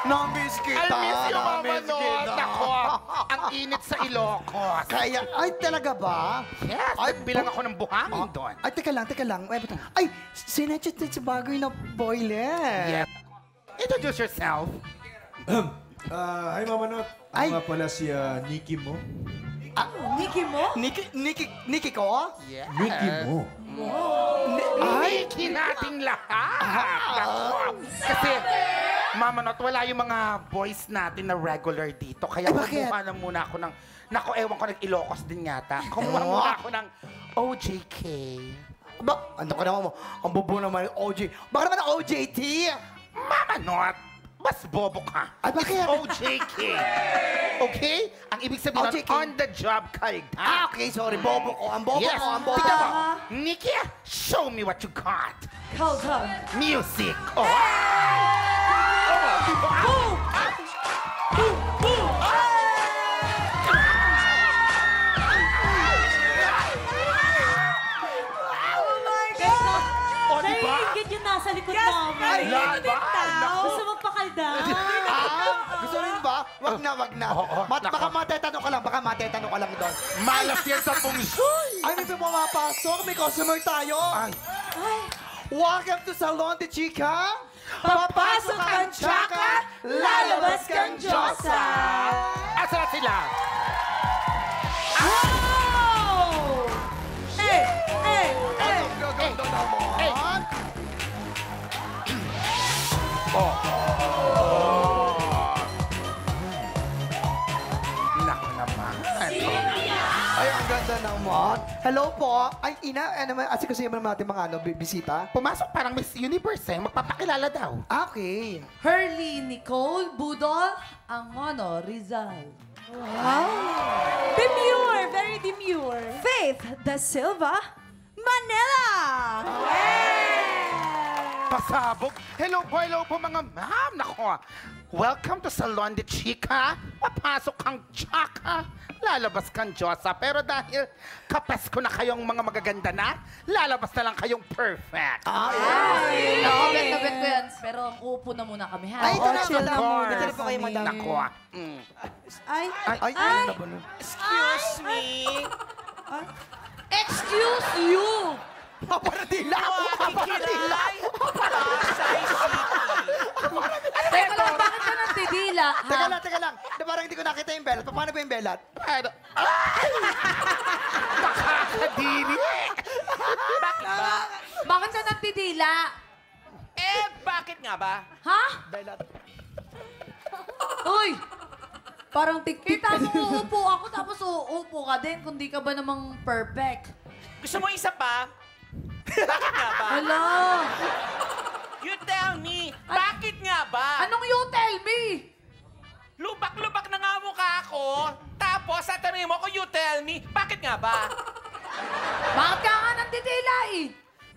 Na-miss kita. I miss you, Mama Na-miss Not. kita. Nako, ang init sa Ilocos. Kaya, ay talaga ba? Yes, Ay, nagbilang ako ng buhangin doon. Ay, teka lang. Ay, sinetchet sa bagay na boiler. Yes. Introduce yourself. Hi, Mama Not. Ay. Ako nga pala si Nikki mo. Nikki mo? Nikki ko? Yes. Nikki mo. Ay, Nikki nating lahat. Nako. Kasi, Mama Not, wala yung mga boys natin na regular dito. Kaya Ay, bakit? kumuha na muna ako ng... Nako, ewan ko, nag-Ilocos din yata. Kumuha muna ako ng OJK. ano ka naman mo? Ang bobo naman yung OJ. Baka naman ang OJT? Mama Not, mas bobo ka. Ay, bakit? It's OJK. Okay? Ang ibig sabihin OJK. on the job kalidad. Okay, sorry. Bobo ko. Ang bobo Yes. ko. Ang bobo Tignan ko. mo. Nikki, show me what you got. Hold on. Music. Oh. Oh my God! Oh, di ba? Naiingit yung nasa likod namin. Ay, Gusto magpakalda. Gusto rin ba? Wag na, wag na. Oo, Baka matetanong ka lang. Baka matetanong ka lang doon. Malas yan sa feng shui. Ay, may pumapasok. May customer tayo. Ay. Welcome to Salon de Chica. Papasok ang tsaka, lalabas kang Diyosa. Asa na sila? Wow! Eh! Ang gaganda naman. Naku naman. Ay, ang ganda naman. Hello po. Ay, ina, kasi naman natin mga bisita. Pumasok parang Miss Universe eh. Magpapakilala daw. Okay. Hurley Nicole Budol Angono Rizal. Demure, very demure. Faith Da Silva Manila. Pasabog. Hello po mga ma'am. Nako. Welcome to Salon de Chica. Papasok kang tsaka. Lalabas kang Diyosa. Pero dahil kapes ko na kayong mga magaganda na, lalabas na lang kayong perfect. Bet na bet ko yan. Pero upo na muna kami, ha? Ay, ito na, chill madam. muna Dito na po kayo, kami. madam. Nako. Ay, Ay, ano na ba nun? Excuse me. Excuse you! Paparadila! Paparadila! Teka lang, bakit ka nang tidila, ha? Teka lang. Parang hindi ko nakita yung belat. Paano ba yung belat? Ano? Ay! Nakakadiri! Bakit ba? Bakit ka nang tidila? Bakit nga ba? Ha? Belat. Uy! Parang tik-tik. Kita mo uupo ako tapos uupo ka din kung di ka ba namang perfect. Gusto mo isa pa? Bakit nga ba? Hala! You tell me, bakit nga ba? Anong you tell me? Lubak-lubak na nga mukha ko. Tapos, satanungin mo ko, you tell me, bakit nga ba? Bakit ka nga nang titila eh?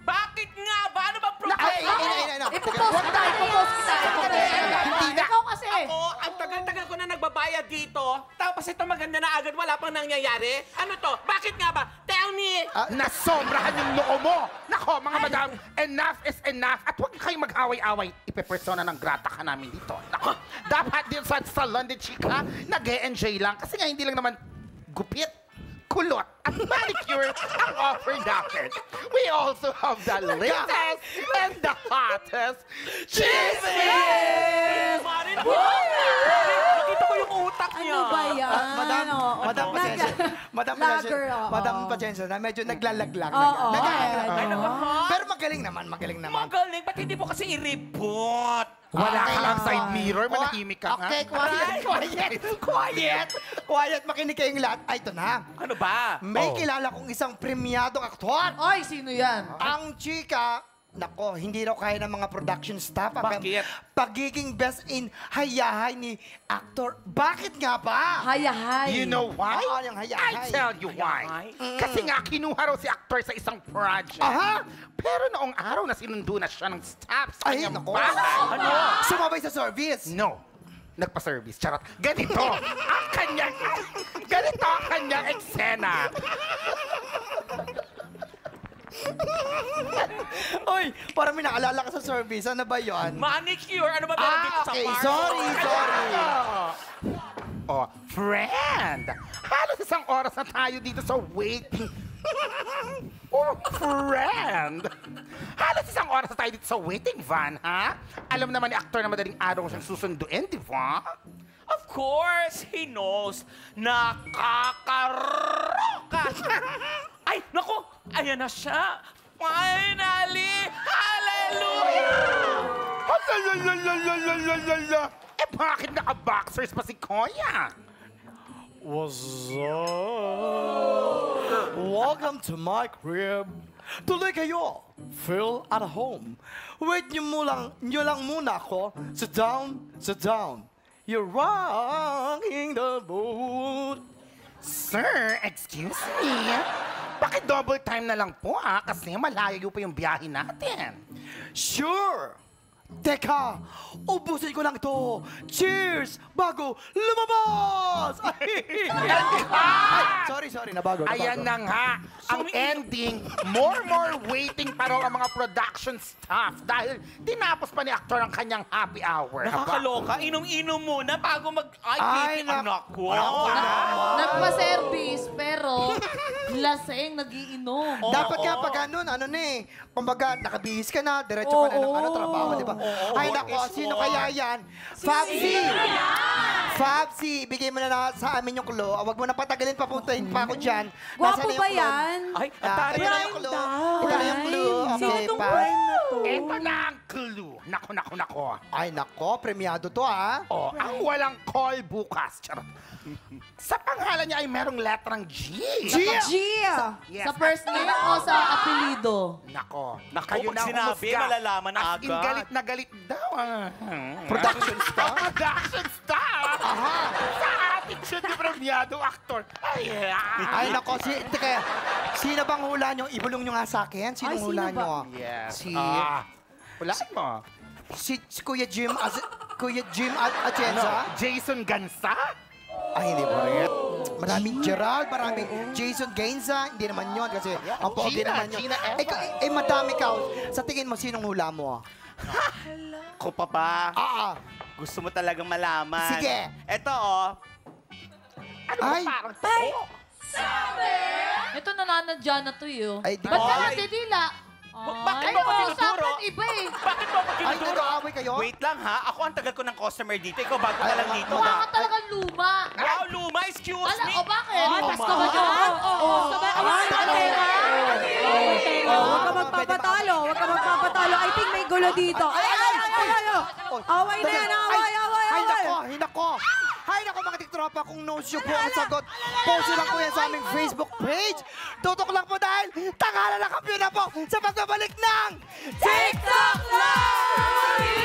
Bakit nga ba? Ano ba Ay, problema? Ipopost kita, ipopost kita. Hindi na. Ikaw kasi. Ako, ang tagal-tagal ko na nagbabayad dito. Tapos ito maganda na agad, wala pang nangyayari. Ano to? Bakit nga ba? Tell me! Nasobrahan yung noo mo! Nako, mga madam, enough is enough. At huwag kayong mag-away-away. Ipepersona ng grata ka namin dito. Nako, dapat din sa Salon de Chica, nag-e-enjoy lang. Kasi nga hindi lang naman gupit, kulot, at manicure ang offer natin. We also have the latest and the hottest chismis! Marin, nakita ko yung utak niya. Ano ba yan? Madam, Oo. madam, pasensya. Madam, pasensya. Lager, oo. Madam, pasensya na medyo naglalaglag. Oo. Ano ba, ha? Pero magaling naman. Magaling, ba't hindi mo kasi i-report? Wala ka Okay. lang side mirror, manahimik ka nga. Okay, quiet. Makinig kayong lahat. Ay, ito na. Ano ba? May kilala kong isang premiadong aktor. Ay, sino yan? Ang chika, nako, hindi raw kaya ng mga production staff. Bakit? Pagiging best in hayahay ni actor. Bakit nga ba? Hayahay. You know why? Oo, yung hayahay. I tell you why. Kasi nga, kinuha raw si actor sa isang project. Aha! Pero noong araw na sinundo na siya ng staff sa Ay, kanyang nako. bahay. Ano? Sumabay sa service. No. Nagpa-service. Charot. Ganito ang kanyang eksena. Oy, parang may naalala ka sa service. Ano ba yun? Manicure! Ano ba meron dito sa okay. park? Sorry. Oh, friend! Halos isang oras na tayo dito sa waiting. Oh, friend! Halos isang oras na tayo dito sa waiting van, ha? Alam naman ni aktor na madaling araw siyang susunduin, di ba? Of course, he knows. Nakakaroka! Ay, naku! Ayan na siya! Finally! Hallelujah! Eh, bakit naka-boxers pa si Koya? Welcome to my crib. Tuloy kayo. Feel at home. Wait nyo lang muna ako. Sit down. You're rocking the boat. Sir, excuse me. Bakit double time na lang po, ha? Kasi malayo pa yung biyahe natin. Sure. Teka, ubusin ko lang to. Cheers! Bago lumabas! Ay, sorry, nabago. Ayan na nga, ang ending, more waiting pa raw ang mga production staff dahil tinapos pa ni aktor ang kanyang happy hour. Nakakaloka. Inom-inom muna bago Ay, ay, anak ko. Nagpa-service, pero laseng, nagiinom. Dapat nga pag ganun, kumbaga, nakabihis ka na, diretso ka na ng trabaho, di ba? Ay, nako, sino kaya yan? Fabsi, bigay mo na sa amin yung clue. Huwag mo na patagalin, papuntahin pa ako dyan. Gwapo ba yan? Ay, Ito na yung clue. Ito na yung clue. Okay, Sinong pa. prime na to? Ito na ang clue. Nako. Ay, nako, premiado to, ha? Oh, ang walang call bukas. Charot. Sa pangalan niya ay merong letrang G. Gia! Yes. Sa first name o sa apelido? Nako. Kayo na sinabi, humusga. malalaman na As in, agad. galit na galit daw. Production star? Production star! Sa attitude ni premiado actor. Ay, nako, sino bang hula nyo? Ibulong nyo nga sa akin. Sino Ay, hula sino ba? nyo? Yes. Si... Wala mo. Si Kuya Jim Atienza? Jason Gansa? Ay, hindi mo rin. Maraming Gerald, maraming Jason Gainza. Hindi naman yun kasi ang pogi Gina, naman yun. Gina Eva. Madami ka. Sa tingin mo, sinong hula mo? Ko pa ba? Gusto mo talagang malaman. Sige. Eto, Ano Ay. ba parang totoo? Ito nananadya na to yun. Ay, di Ba't ka Ay. nandidila? Bakit Ay, mo ako oo, tinuturo? usapan iba eh. Bakit mo ako Ay, tinuturo? nag-aaway kayo? Wait lang ha, ako ang tagal ko ng customer dito. Ikaw bago ka lang dito. Mukha ka talagang luma. Wow, Luma, excuse Ala, me. o bakit? Ay, pasko ba dyan? Pasko ba? Huwag ka magpapatalo. I think may gulo dito. Ay! Away na yan, away! Ay, nako, mga tiktropa, kung no show po ang sagot, post lang po yan sa aming Facebook page. Tutok lang po dahil tangala na kampiyon na po sa pagbabalik ng TikTok Live!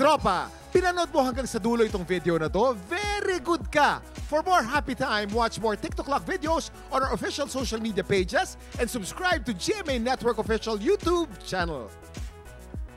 Tropa, pinanood mo hanggang sa dulo itong video na to? Very good ka! For more happy time, watch more TikTok Lock videos on our official social media pages and subscribe to GMA Network official YouTube channel.